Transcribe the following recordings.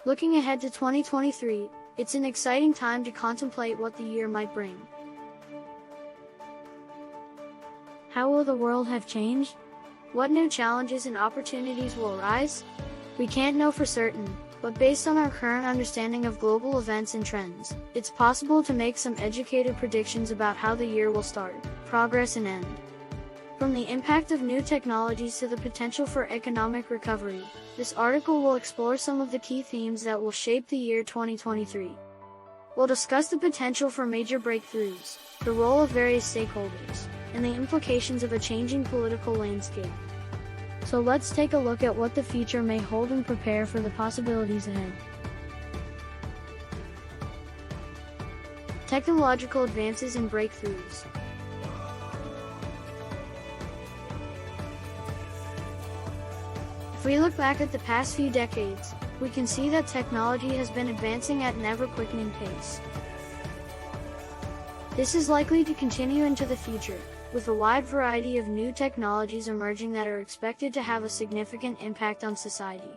Looking ahead to 2023, it's an exciting time to contemplate what the year might bring. How will the world have changed? What new challenges and opportunities will arise? We can't know for certain, but based on our current understanding of global events and trends, it's possible to make some educated predictions about how the year will start, progress and end. From the impact of new technologies to the potential for economic recovery, this article will explore some of the key themes that will shape the year 2023. We'll discuss the potential for major breakthroughs, the role of various stakeholders, and the implications of a changing political landscape. So let's take a look at what the future may hold and prepare for the possibilities ahead. Technological advances and breakthroughs. If we look back at the past few decades, we can see that technology has been advancing at an ever-quickening pace. This is likely to continue into the future, with a wide variety of new technologies emerging that are expected to have a significant impact on society.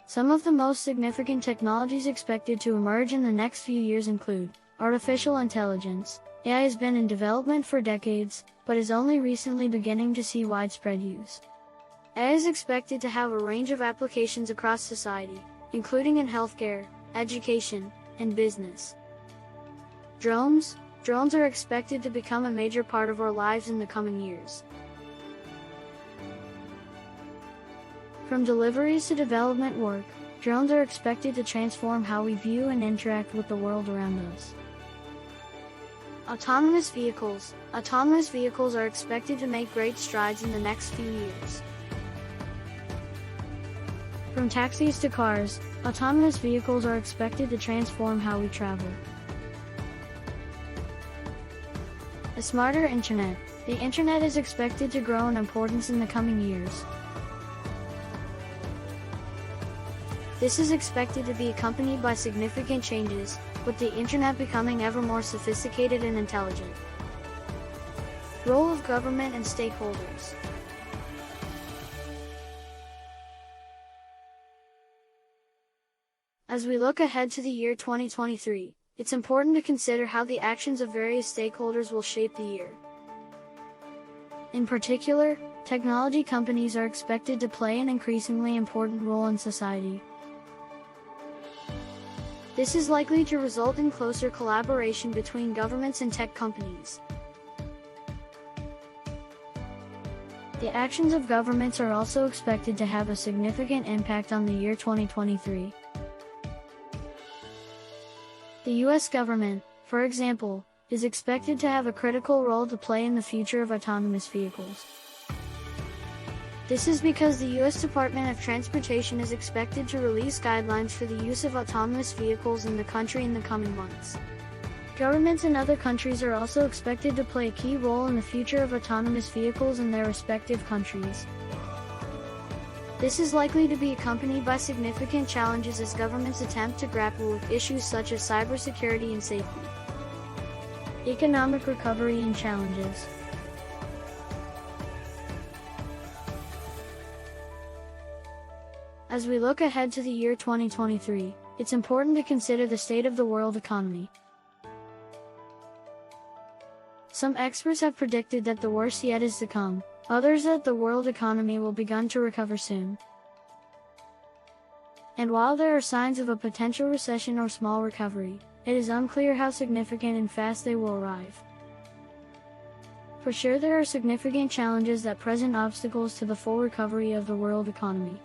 Some of the most significant technologies expected to emerge in the next few years include artificial intelligence. AI has been in development for decades, but is only recently beginning to see widespread use. AI is expected to have a range of applications across society, including in healthcare, education, and business. Drones are expected to become a major part of our lives in the coming years. From deliveries to development work, drones are expected to transform how we view and interact with the world around us. Autonomous vehicles are expected to make great strides in the next few years. From taxis to cars, autonomous vehicles are expected to transform how we travel. A smarter internet. The internet is expected to grow in importance in the coming years. This is expected to be accompanied by significant changes, with the internet becoming ever more sophisticated and intelligent. Role of government and stakeholders. As we look ahead to the year 2023, it's important to consider how the actions of various stakeholders will shape the year. In particular, technology companies are expected to play an increasingly important role in society. This is likely to result in closer collaboration between governments and tech companies. The actions of governments are also expected to have a significant impact on the year 2023. The U.S. government, for example, is expected to have a critical role to play in the future of autonomous vehicles. This is because the U.S. Department of Transportation is expected to release guidelines for the use of autonomous vehicles in the country in the coming months. Governments in other countries are also expected to play a key role in the future of autonomous vehicles in their respective countries. This is likely to be accompanied by significant challenges as governments attempt to grapple with issues such as cybersecurity and safety. Economic recovery and challenges. As we look ahead to the year 2023, it's important to consider the state of the world economy. Some experts have predicted that the worst yet is to come. Others that the world economy will begin to recover soon. And while there are signs of a potential recession or small recovery, it is unclear how significant and fast they will arrive. For sure, there are significant challenges that present obstacles to the full recovery of the world economy.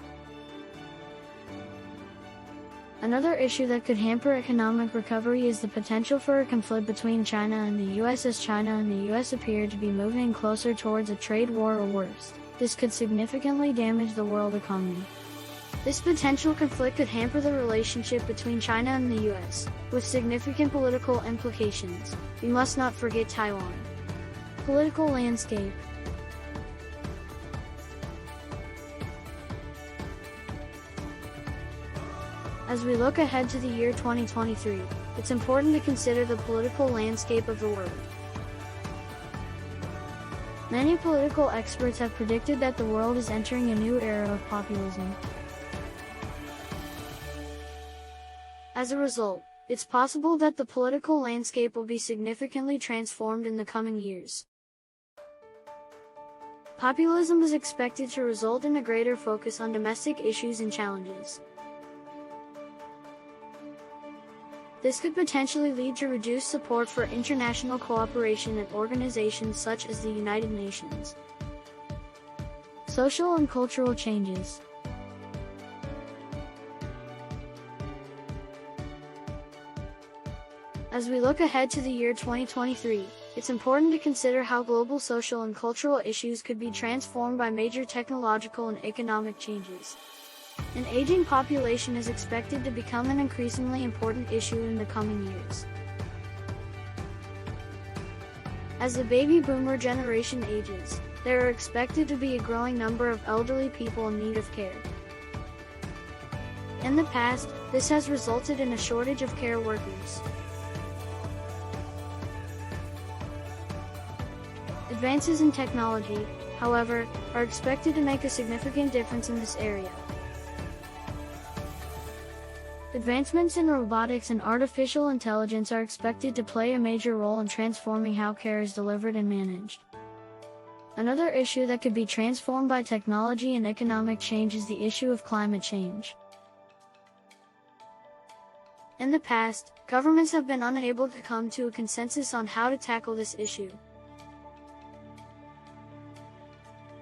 Another issue that could hamper economic recovery is the potential for a conflict between China and the US, as China and the US appear to be moving closer towards a trade war or worse. This could significantly damage the world economy. This potential conflict could hamper the relationship between China and the US, with significant political implications. We must not forget Taiwan. Political landscape. As we look ahead to the year 2023, it's important to consider the political landscape of the world. Many political experts have predicted that the world is entering a new era of populism. As a result, it's possible that the political landscape will be significantly transformed in the coming years. Populism is expected to result in a greater focus on domestic issues and challenges. This could potentially lead to reduced support for international cooperation and organizations such as the United Nations. Social and cultural changes. As we look ahead to the year 2023, it's important to consider how global social and cultural issues could be transformed by major technological and economic changes. An aging population is expected to become an increasingly important issue in the coming years. As the baby boomer generation ages, there are expected to be a growing number of elderly people in need of care. In the past, this has resulted in a shortage of care workers. Advances in technology, however, are expected to make a significant difference in this area. Advancements in robotics and artificial intelligence are expected to play a major role in transforming how care is delivered and managed. Another issue that could be transformed by technology and economic change is the issue of climate change. In the past, governments have been unable to come to a consensus on how to tackle this issue.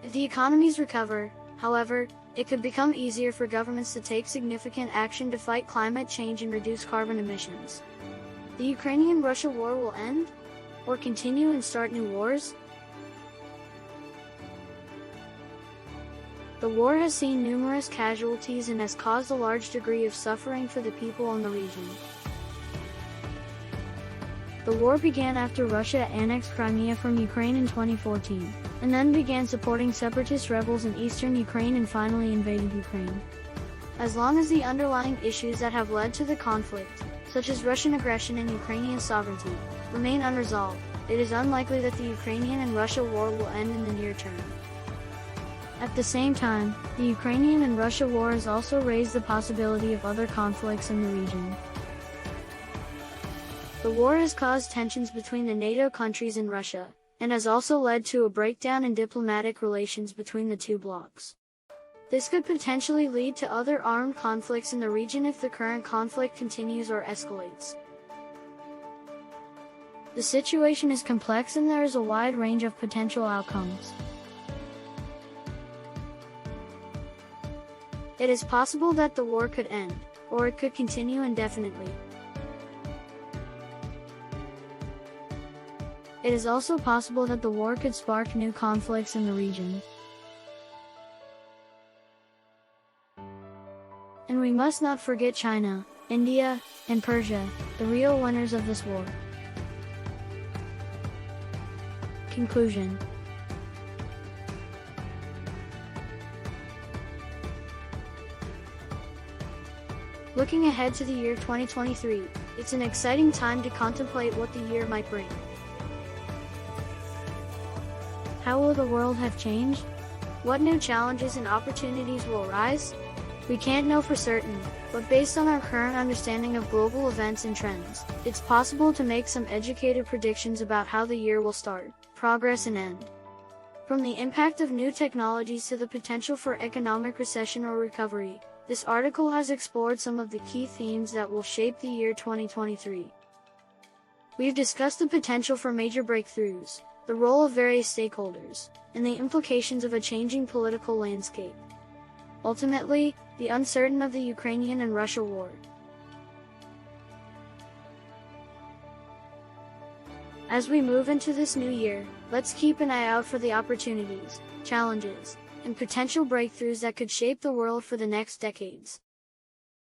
If the economies recover, however, it could become easier for governments to take significant action to fight climate change and reduce carbon emissions. The Ukrainian-Russia war will end, or continue and start new wars? The war has seen numerous casualties and has caused a large degree of suffering for the people in the region. The war began after Russia annexed Crimea from Ukraine in 2014, and then began supporting separatist rebels in eastern Ukraine and finally invaded Ukraine. As long as the underlying issues that have led to the conflict, such as Russian aggression and Ukrainian sovereignty, remain unresolved, it is unlikely that the Ukrainian and Russia war will end in the near term. At the same time, the Ukrainian and Russia war has also raised the possibility of other conflicts in the region. The war has caused tensions between the NATO countries and Russia, and has also led to a breakdown in diplomatic relations between the two blocs. This could potentially lead to other armed conflicts in the region if the current conflict continues or escalates. The situation is complex and there is a wide range of potential outcomes. It is possible that the war could end, or it could continue indefinitely. It is also possible that the war could spark new conflicts in the region. And we must not forget China, India, and Persia, the real winners of this war. Conclusion. Looking ahead to the year 2023, it's an exciting time to contemplate what the year might bring. How will the world have changed? What new challenges and opportunities will arise? We can't know for certain, but based on our current understanding of global events and trends, it's possible to make some educated predictions about how the year will start, progress and end. From the impact of new technologies to the potential for economic recession or recovery, this article has explored some of the key themes that will shape the year 2023. We've discussed the potential for major breakthroughs, the role of various stakeholders, and the implications of a changing political landscape. Ultimately, the uncertainty of the Ukrainian and Russia war. As we move into this new year, let's keep an eye out for the opportunities, challenges, and potential breakthroughs that could shape the world for the next decades.